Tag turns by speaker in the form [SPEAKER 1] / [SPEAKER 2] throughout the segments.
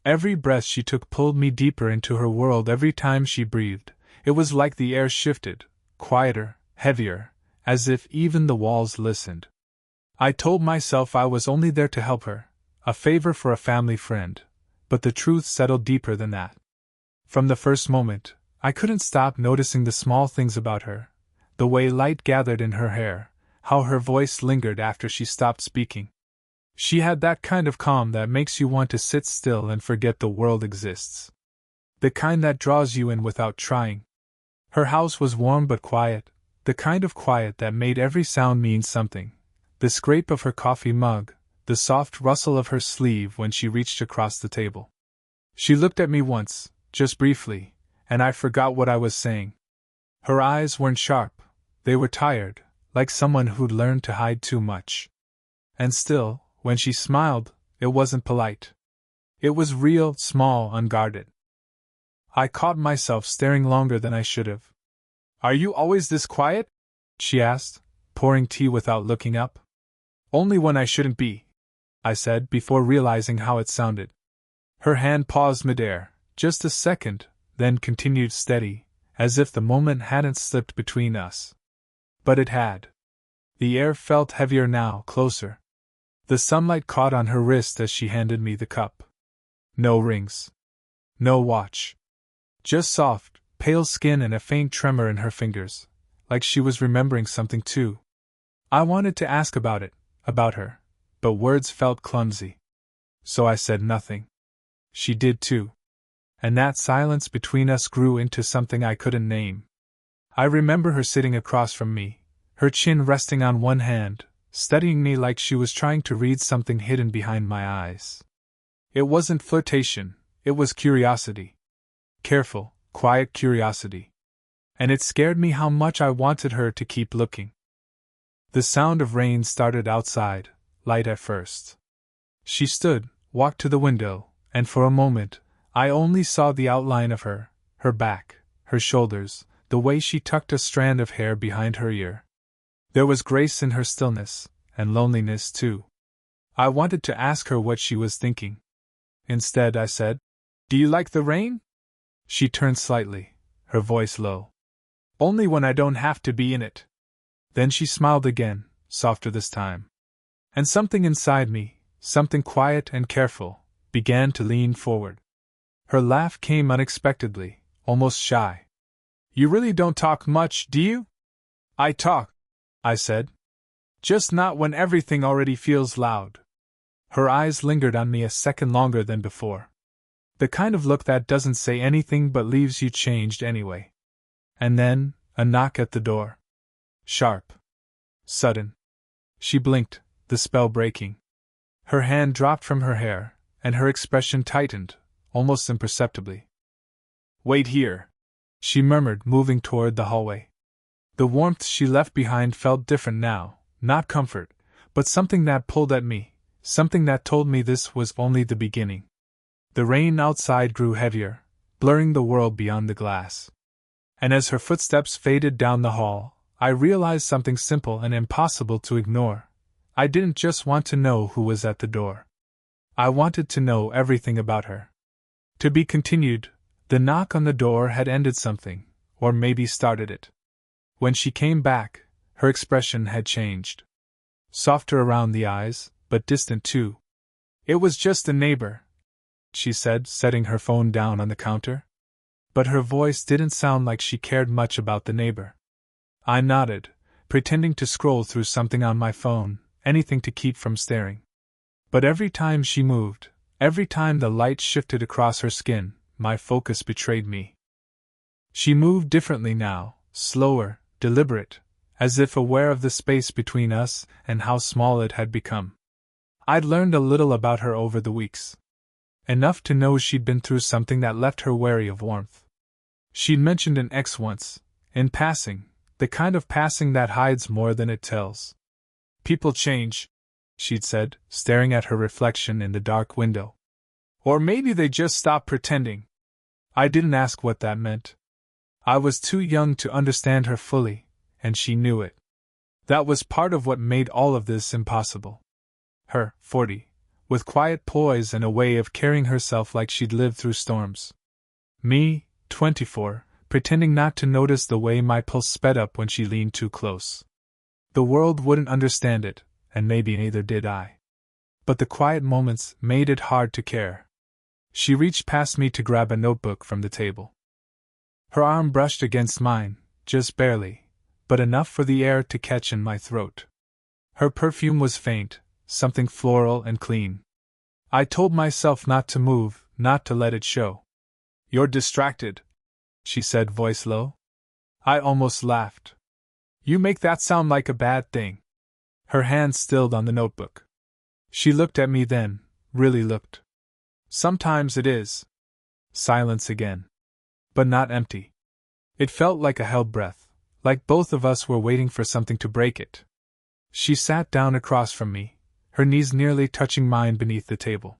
[SPEAKER 1] Every breath she took pulled me deeper into her world. Every time she breathed, it was like the air shifted, quieter, heavier, as if even the walls listened. I told myself I was only there to help her, a favor for a family friend, but the truth settled deeper than that. From the first moment, I couldn't stop noticing the small things about her, the way light gathered in her hair, how her voice lingered after she stopped speaking. She had that kind of calm that makes you want to sit still and forget the world exists. The kind that draws you in without trying. Her house was warm but quiet, the kind of quiet that made every sound mean something. The scrape of her coffee mug, the soft rustle of her sleeve when she reached across the table. She looked at me once, just briefly, and I forgot what I was saying. Her eyes weren't sharp, they were tired, like someone who'd learned to hide too much. And still, when she smiled, it wasn't polite. It was real, small, unguarded. I caught myself staring longer than I should have. "Are you always this quiet?" she asked, pouring tea without looking up. "Only when I shouldn't be," I said before realizing how it sounded. Her hand paused midair, just a second, then continued steady, as if the moment hadn't slipped between us. But it had. The air felt heavier now, closer. The sunlight caught on her wrist as she handed me the cup. No rings. No watch. Just soft, pale skin and a faint tremor in her fingers, like she was remembering something too. I wanted to ask about it, about her, but words felt clumsy. So I said nothing. She did too. And that silence between us grew into something I couldn't name. I remember her sitting across from me, her chin resting on one hand, studying me like she was trying to read something hidden behind my eyes. It wasn't flirtation, it was curiosity. Careful, quiet curiosity. And it scared me how much I wanted her to keep looking. The sound of rain started outside, light at first. She stood, walked to the window, and for a moment, I only saw the outline of her back, her shoulders, the way she tucked a strand of hair behind her ear. There was grace in her stillness, and loneliness too. I wanted to ask her what she was thinking. Instead, I said, "Do you like the rain?" She turned slightly, her voice low. "Only when I don't have to be in it." Then she smiled again, softer this time. And something inside me, something quiet and careful, began to lean forward. Her laugh came unexpectedly, almost shy. "You really don't talk much, do you?" "I talk," I said. "Just not when everything already feels loud." Her eyes lingered on me a second longer than before. The kind of look that doesn't say anything but leaves you changed anyway. And then, a knock at the door. Sharp. Sudden. She blinked, the spell breaking. Her hand dropped from her hair, and her expression tightened, almost imperceptibly. "Wait here," she murmured, moving toward the hallway. The warmth she left behind felt different now, not comfort, but something that pulled at me, something that told me this was only the beginning. The rain outside grew heavier, blurring the world beyond the glass. And as her footsteps faded down the hall, I realized something simple and impossible to ignore. I didn't just want to know who was at the door. I wanted to know everything about her. To be continued, the knock on the door had ended something, or maybe started it. When she came back, her expression had changed. Softer around the eyes, but distant too. "It was just a neighbor," she said, setting her phone down on the counter. But her voice didn't sound like she cared much about the neighbor. I nodded, pretending to scroll through something on my phone, anything to keep from staring. But every time she moved, every time the light shifted across her skin, my focus betrayed me. She moved differently now, slower, deliberate, as if aware of the space between us and how small it had become. I'd learned a little about her over the weeks. Enough to know she'd been through something that left her wary of warmth. She'd mentioned an ex once, in passing, the kind of passing that hides more than it tells. "People change," she'd said, staring at her reflection in the dark window. "Or maybe they just stop pretending." I didn't ask what that meant. I was too young to understand her fully, and she knew it. That was part of what made all of this impossible. Her, 40, with quiet poise and a way of carrying herself like she'd lived through storms. Me, 24, pretending not to notice the way my pulse sped up when she leaned too close. The world wouldn't understand it, and maybe neither did I. But the quiet moments made it hard to care. She reached past me to grab a notebook from the table. Her arm brushed against mine, just barely, but enough for the air to catch in my throat. Her perfume was faint, something floral and clean. I told myself not to move, not to let it show. "You're distracted," she said, voice low. I almost laughed. "You make that sound like a bad thing." Her hand stilled on the notebook. She looked at me then, really looked. "Sometimes it is." Silence again. But not empty. It felt like a held breath, like both of us were waiting for something to break it. She sat down across from me, her knees nearly touching mine beneath the table.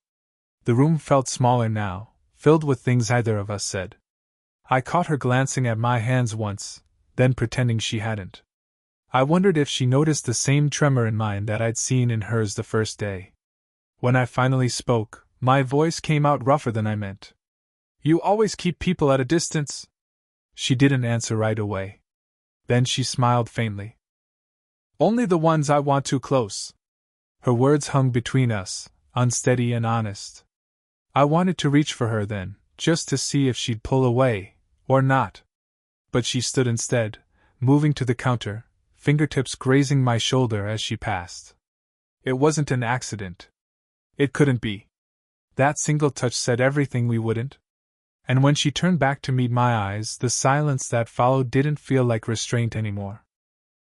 [SPEAKER 1] The room felt smaller now, filled with things either of us said. I caught her glancing at my hands once, then pretending she hadn't. I wondered if she noticed the same tremor in mine that I'd seen in hers the first day. When I finally spoke, my voice came out rougher than I meant. "You always keep people at a distance." She didn't answer right away. Then she smiled faintly. "Only the ones I want too close." Her words hung between us, unsteady and honest. I wanted to reach for her then, just to see if she'd pull away, or not. But she stood instead, moving to the counter, fingertips grazing my shoulder as she passed. It wasn't an accident. It couldn't be. That single touch said everything we wouldn't. And when she turned back to meet my eyes, the silence that followed didn't feel like restraint anymore.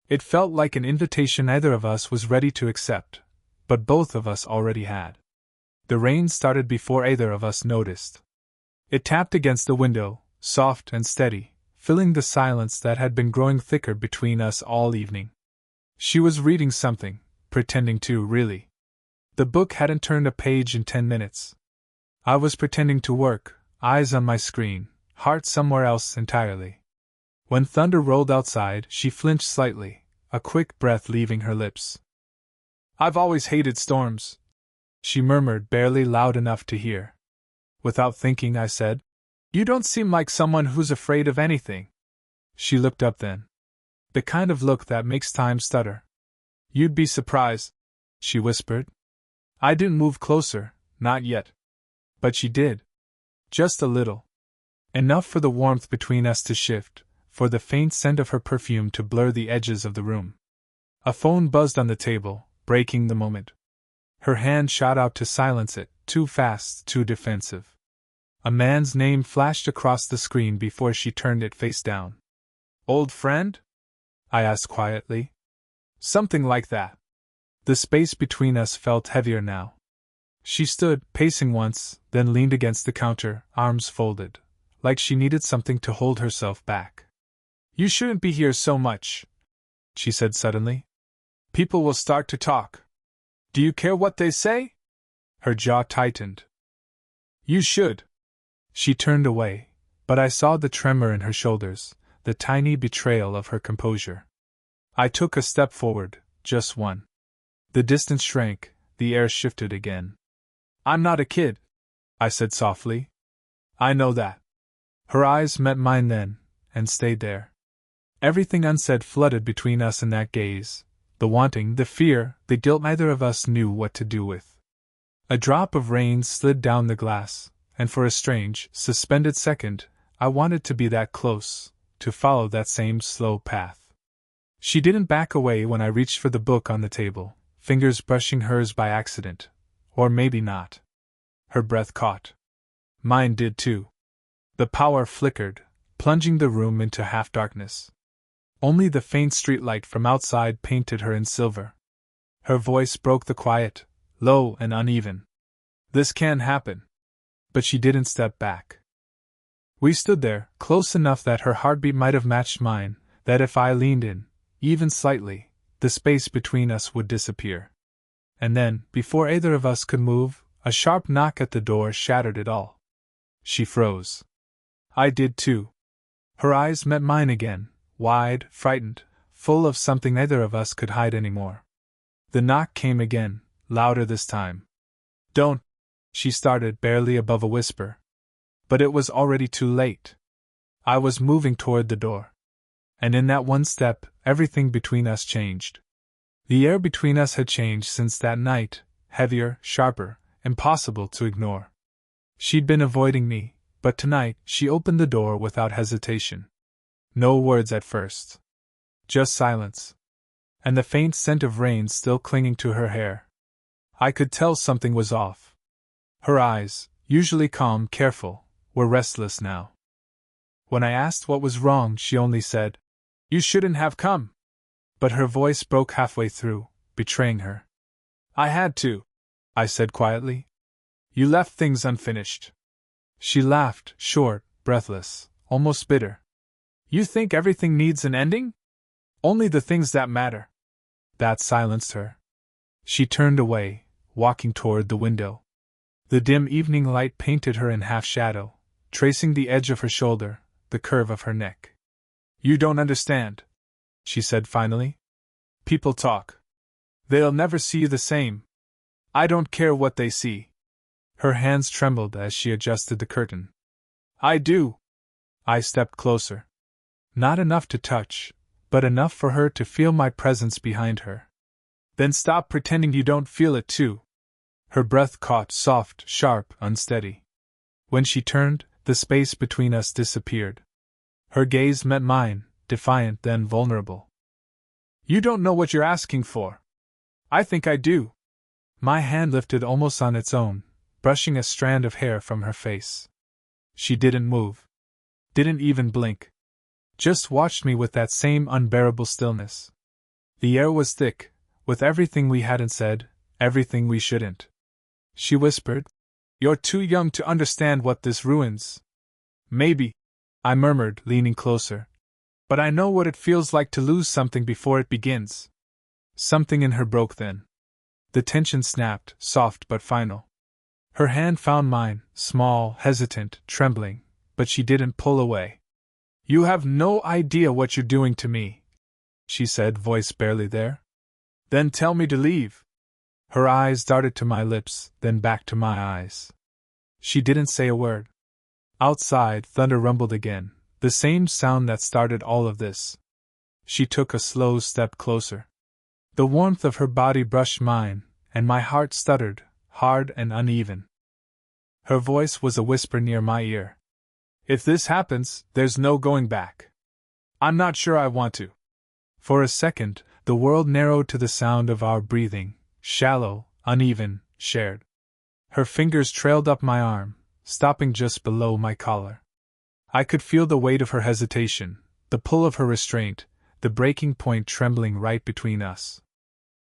[SPEAKER 1] It felt like an invitation neither of us was ready to accept, but both of us already had. The rain started before either of us noticed. It tapped against the window, soft and steady, filling the silence that had been growing thicker between us all evening. She was reading something, pretending to, really. The book hadn't turned a page in 10 minutes. I was pretending to work, eyes on my screen, heart somewhere else entirely. When thunder rolled outside, she flinched slightly, a quick breath leaving her lips. "I've always hated storms," she murmured, barely loud enough to hear. Without thinking, I said, "You don't seem like someone who's afraid of anything." She looked up then. The kind of look that makes time stutter. "You'd be surprised," she whispered. I didn't move closer, not yet. But she did. Just a little. Enough for the warmth between us to shift, for the faint scent of her perfume to blur the edges of the room. A phone buzzed on the table, breaking the moment. Her hand shot out to silence it, too fast, too defensive. A man's name flashed across the screen before she turned it face down. "Old friend?" I asked quietly. "Something like that." The space between us felt heavier now. She stood, pacing once, then leaned against the counter, arms folded, like she needed something to hold herself back. "You shouldn't be here so much," she said suddenly. "People will start to talk. Do you care what they say?" Her jaw tightened. "You should." She turned away, but I saw the tremor in her shoulders, the tiny betrayal of her composure. I took a step forward, just one. The distance shrank, the air shifted again. "I'm not a kid," I said softly. "I know that." Her eyes met mine then, and stayed there. Everything unsaid flooded between us in that gaze, the wanting, the fear, the guilt neither of us knew what to do with. A drop of rain slid down the glass, and for a strange, suspended second, I wanted to be that close, to follow that same slow path. She didn't back away when I reached for the book on the table, fingers brushing hers by accident. Or maybe not. Her breath caught. Mine did too. The power flickered, plunging the room into half-darkness. Only the faint streetlight from outside painted her in silver. Her voice broke the quiet, low and uneven. "This can't happen." But she didn't step back. We stood there, close enough that her heartbeat might have matched mine, that if I leaned in, even slightly, the space between us would disappear. And then, before either of us could move, a sharp knock at the door shattered it all. She froze. I did too. Her eyes met mine again, wide, frightened, full of something neither of us could hide anymore. The knock came again, louder this time. Don't, she started, barely above a whisper. But it was already too late. I was moving toward the door. And in that one step, everything between us changed. The air between us had changed since that night, heavier, sharper, impossible to ignore. She'd been avoiding me, but tonight she opened the door without hesitation. No words at first. Just silence. And the faint scent of rain still clinging to her hair. I could tell something was off. Her eyes, usually calm, careful, were restless now. When I asked what was wrong, she only said, "You shouldn't have come." But her voice broke halfway through, betraying her. "I had to," I said quietly. "You left things unfinished." She laughed, short, breathless, almost bitter. "You think everything needs an ending? Only the things that matter." That silenced her. She turned away, walking toward the window. The dim evening light painted her in half-shadow, tracing the edge of her shoulder, the curve of her neck. "You don't understand," she said finally. "People talk. They'll never see you the same. I don't care what they see." Her hands trembled as she adjusted the curtain. "I do." I stepped closer. Not enough to touch, but enough for her to feel my presence behind her. "Then stop pretending you don't feel it too." Her breath caught, soft, sharp, unsteady. When she turned, the space between us disappeared. Her gaze met mine, defiant then vulnerable. "You don't know what you're asking for." "I think I do." My hand lifted almost on its own, brushing a strand of hair from her face. She didn't move. Didn't even blink. Just watched me with that same unbearable stillness. The air was thick, with everything we hadn't said, everything we shouldn't. She whispered, "You're too young to understand what this ruins." "Maybe," I murmured, leaning closer. "But I know what it feels like to lose something before it begins." Something in her broke then. The tension snapped, soft but final. Her hand found mine, small, hesitant, trembling, but she didn't pull away. "You have no idea what you're doing to me," she said, voice barely there. "Then tell me to leave." Her eyes darted to my lips, then back to my eyes. She didn't say a word. Outside, thunder rumbled again, the same sound that started all of this. She took a slow step closer. The warmth of her body brushed mine, and my heart stuttered, hard and uneven. Her voice was a whisper near my ear. "If this happens, there's no going back. I'm not sure I want to." For a second, the world narrowed to the sound of our breathing, shallow, uneven, shared. Her fingers trailed up my arm, stopping just below my collar. I could feel the weight of her hesitation, the pull of her restraint, the breaking point trembling right between us.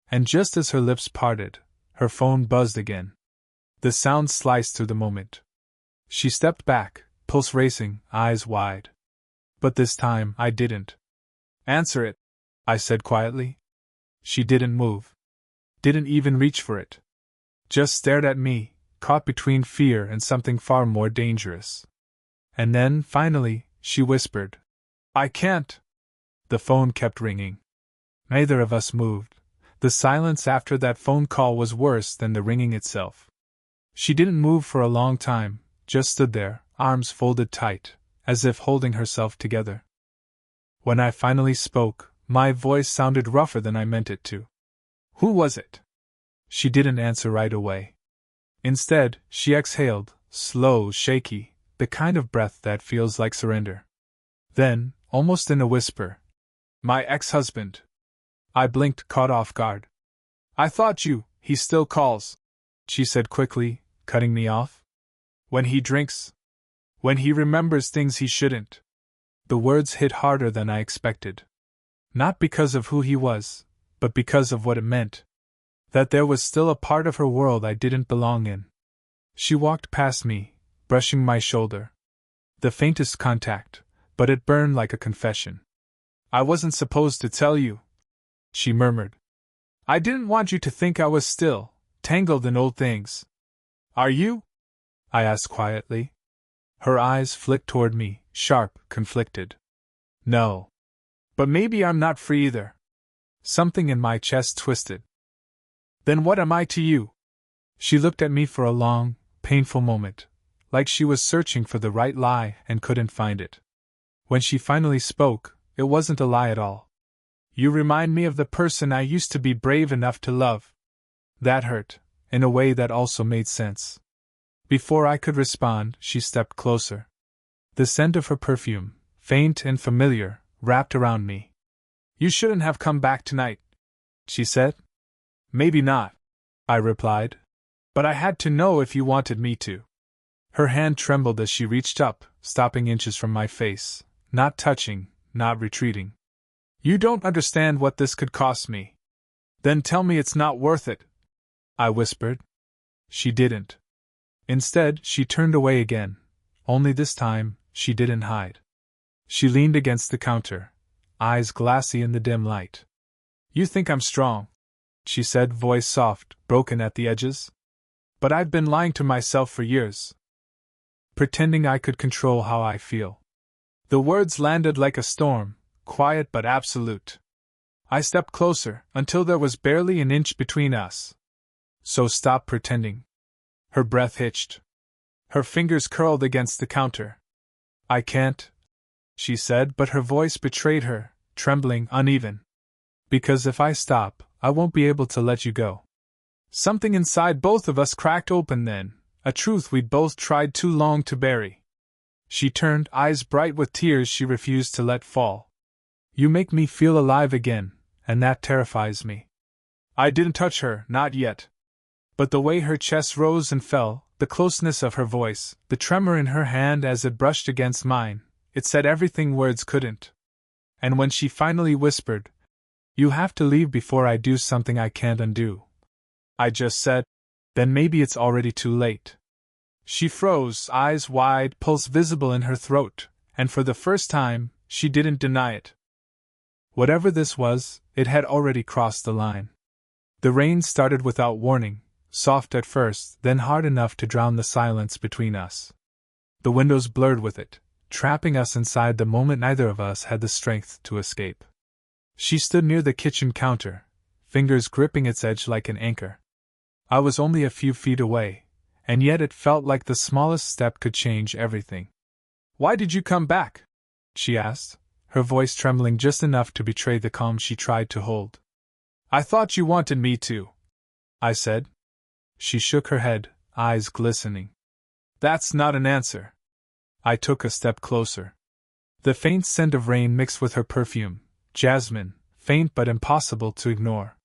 [SPEAKER 1] And just as her lips parted, her phone buzzed again. The sound sliced through the moment. She stepped back, pulse racing, eyes wide. But this time I didn't. "Answer it," I said quietly. She didn't move. Didn't even reach for it. Just stared at me, caught between fear and something far more dangerous. And then, finally, she whispered, "I can't." The phone kept ringing. Neither of us moved. The silence after that phone call was worse than the ringing itself. She didn't move for a long time, just stood there, arms folded tight, as if holding herself together. When I finally spoke, my voice sounded rougher than I meant it to. "Who was it?" She didn't answer right away. Instead, she exhaled, slow, shaky, the kind of breath that feels like surrender. Then, almost in a whisper, "My ex-husband." I blinked, caught off guard. "I thought he still calls," she said quickly, cutting me off. "When he drinks. When he remembers things he shouldn't." The words hit harder than I expected. Not because of who he was, but because of what it meant. That there was still a part of her world I didn't belong in. She walked past me, brushing my shoulder. The faintest contact, but it burned like a confession. "I wasn't supposed to tell you," she murmured. "I didn't want you to think I was still tangled in old things." "Are you?" I asked quietly. Her eyes flicked toward me, sharp, conflicted. "No. But maybe I'm not free either." Something in my chest twisted. "Then what am I to you?" She looked at me for a long, painful moment, like she was searching for the right lie and couldn't find it. When she finally spoke, it wasn't a lie at all. You remind me of the person I used to be brave enough to love. That hurt, in a way that also made sense. Before I could respond, she stepped closer. The scent of her perfume, faint and familiar, wrapped around me. You shouldn't have come back tonight, she said. Maybe not, I replied. But I had to know if you wanted me to. Her hand trembled as she reached up, stopping inches from my face, not touching, not retreating. You don't understand what this could cost me. Then tell me it's not worth it, I whispered. She didn't. Instead, she turned away again, only this time, she didn't hide. She leaned against the counter, eyes glassy in the dim light. You think I'm strong, she said, voice soft, broken at the edges. But I've been lying to myself for years, pretending I could control how I feel. The words landed like a storm, quiet but absolute. I stepped closer, until there was barely an inch between us. So stop pretending. Her breath hitched. Her fingers curled against the counter. I can't, she said, but her voice betrayed her, trembling, uneven. Because if I stop, I won't be able to let you go. Something inside both of us cracked open then, a truth we'd both tried too long to bury. She turned, eyes bright with tears she refused to let fall. You make me feel alive again, and that terrifies me. I didn't touch her, not yet. But the way her chest rose and fell, the closeness of her voice, the tremor in her hand as it brushed against mine, it said everything words couldn't. And when she finally whispered, You have to leave before I do something I can't undo, I just said, Then maybe it's already too late. She froze, eyes wide, pulse visible in her throat, and for the first time, she didn't deny it. Whatever this was, it had already crossed the line. The rain started without warning, soft at first, then hard enough to drown the silence between us. The windows blurred with it, trapping us inside the moment neither of us had the strength to escape. She stood near the kitchen counter, fingers gripping its edge like an anchor. I was only a few feet away, and yet it felt like the smallest step could change everything. Why did you come back? She asked, her voice trembling just enough to betray the calm she tried to hold. I thought you wanted me to, I said. She shook her head, eyes glistening. That's not an answer. I took a step closer. The faint scent of rain mixed with her perfume, jasmine, faint but impossible to ignore.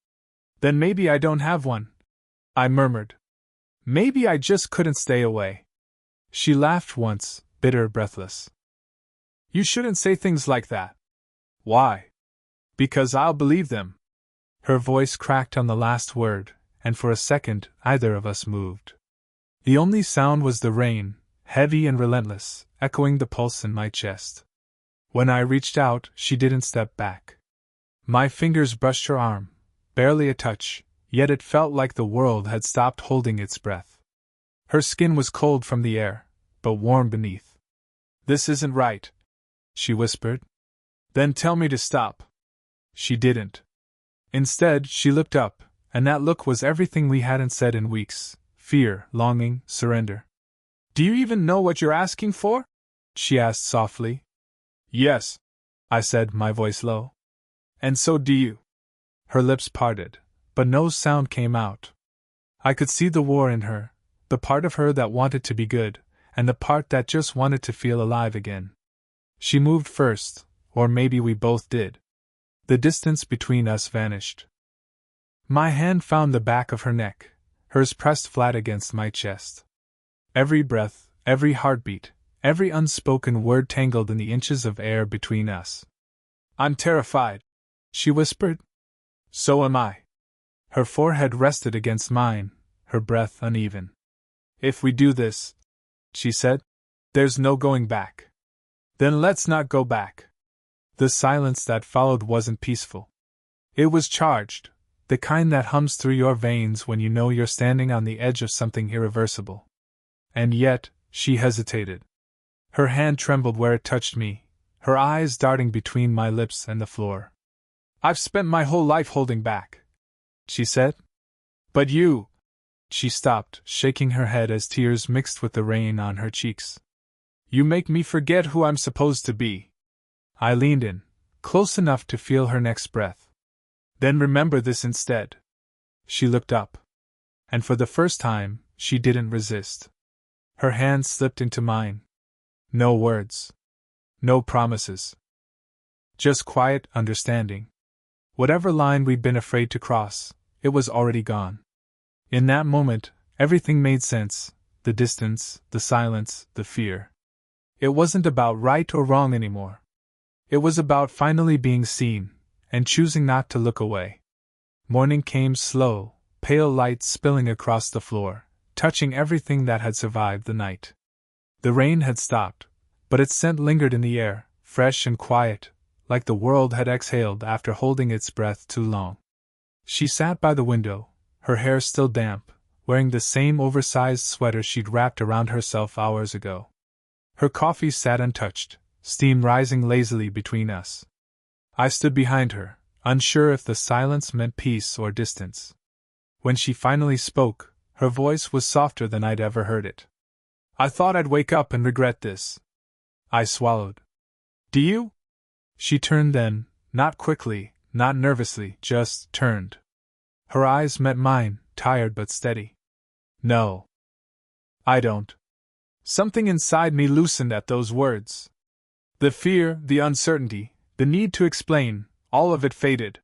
[SPEAKER 1] Then maybe I don't have one, I murmured. Maybe I just couldn't stay away. She laughed once, bitter, breathless. You shouldn't say things like that. Why? Because I'll believe them. Her voice cracked on the last word, and for a second, neither of us moved. The only sound was the rain, heavy and relentless, echoing the pulse in my chest. When I reached out, she didn't step back. My fingers brushed her arm, barely a touch, yet it felt like the world had stopped holding its breath. Her skin was cold from the air, but warm beneath. This isn't right, she whispered. Then tell me to stop. She didn't. Instead, she looked up, and that look was everything we hadn't said in weeks: fear, longing, surrender. Do you even know what you're asking for? She asked softly. Yes, I said, my voice low. And so do you. Her lips parted, but no sound came out. I could see the war in her, the part of her that wanted to be good, and the part that just wanted to feel alive again. She moved first, or maybe we both did. The distance between us vanished. My hand found the back of her neck, hers pressed flat against my chest. Every breath, every heartbeat, every unspoken word tangled in the inches of air between us. I'm terrified, she whispered. So am I. Her forehead rested against mine, her breath uneven. If we do this, she said, there's no going back. Then let's not go back. The silence that followed wasn't peaceful. It was charged, the kind that hums through your veins when you know you're standing on the edge of something irreversible. And yet, she hesitated. Her hand trembled where it touched me, her eyes darting between my lips and the floor. I've spent my whole life holding back, she said. But you... She stopped, shaking her head as tears mixed with the rain on her cheeks. You make me forget who I'm supposed to be. I leaned in, close enough to feel her next breath. Then remember this instead. She looked up. And for the first time, she didn't resist. Her hand slipped into mine. No words. No promises. Just quiet understanding. Whatever line we'd been afraid to cross, it was already gone. In that moment, everything made sense, the distance, the silence, the fear. It wasn't about right or wrong anymore. It was about finally being seen, and choosing not to look away. Morning came slow, pale light spilling across the floor, touching everything that had survived the night. The rain had stopped, but its scent lingered in the air, fresh and quiet, like the world had exhaled after holding its breath too long. She sat by the window, her hair still damp, wearing the same oversized sweater she'd wrapped around herself hours ago. Her coffee sat untouched, steam rising lazily between us. I stood behind her, unsure if the silence meant peace or distance. When she finally spoke, her voice was softer than I'd ever heard it. I thought I'd wake up and regret this. I swallowed. Do you? She turned then, not quickly, not nervously, just turned. Her eyes met mine, tired but steady. No. I don't. Something inside me loosened at those words. The fear, the uncertainty, the need to explain, all of it faded.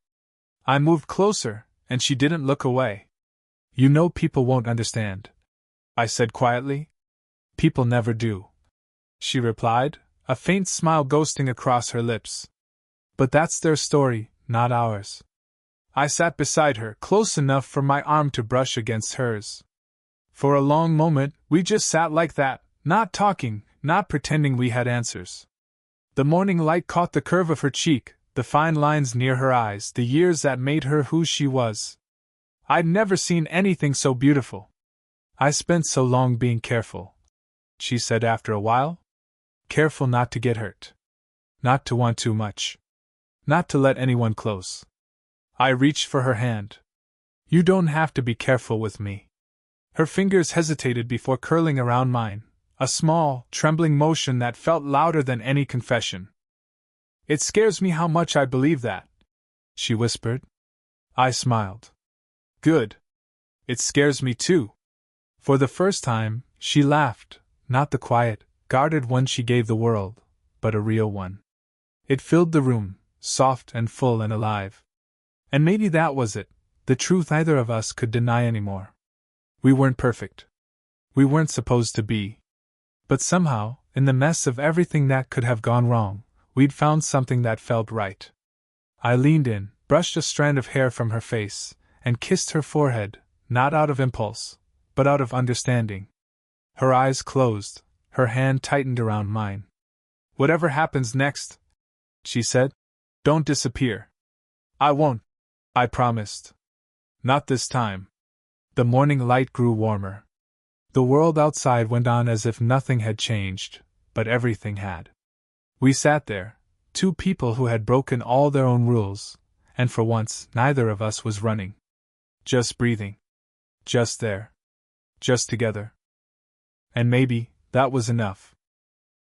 [SPEAKER 1] I moved closer, and she didn't look away. You know people won't understand, I said quietly. People never do, she replied, a faint smile ghosting across her lips. But that's their story, not ours. I sat beside her, close enough for my arm to brush against hers. For a long moment, we just sat like that, not talking, not pretending we had answers. The morning light caught the curve of her cheek, the fine lines near her eyes, the years that made her who she was. I'd never seen anything so beautiful. I spent so long being careful, she said after a while. Careful not to get hurt. Not to want too much. Not to let anyone close. I reached for her hand. You don't have to be careful with me. Her fingers hesitated before curling around mine, a small, trembling motion that felt louder than any confession. It scares me how much I believe that, she whispered. I smiled. Good. It scares me too. For the first time, she laughed, not the quiet, guarded one she gave the world, but a real one. It filled the room, soft and full and alive. And maybe that was it, the truth neither of us could deny anymore. We weren't perfect. We weren't supposed to be. But somehow, in the mess of everything that could have gone wrong, we'd found something that felt right. I leaned in, brushed a strand of hair from her face, and kissed her forehead, not out of impulse, but out of understanding. Her eyes closed, her hand tightened around mine. Whatever happens next, she said, don't disappear. I won't, I promised. Not this time. The morning light grew warmer. The world outside went on as if nothing had changed, but everything had. We sat there, two people who had broken all their own rules, and for once neither of us was running. Just breathing. Just there. Just together. And maybe that was enough.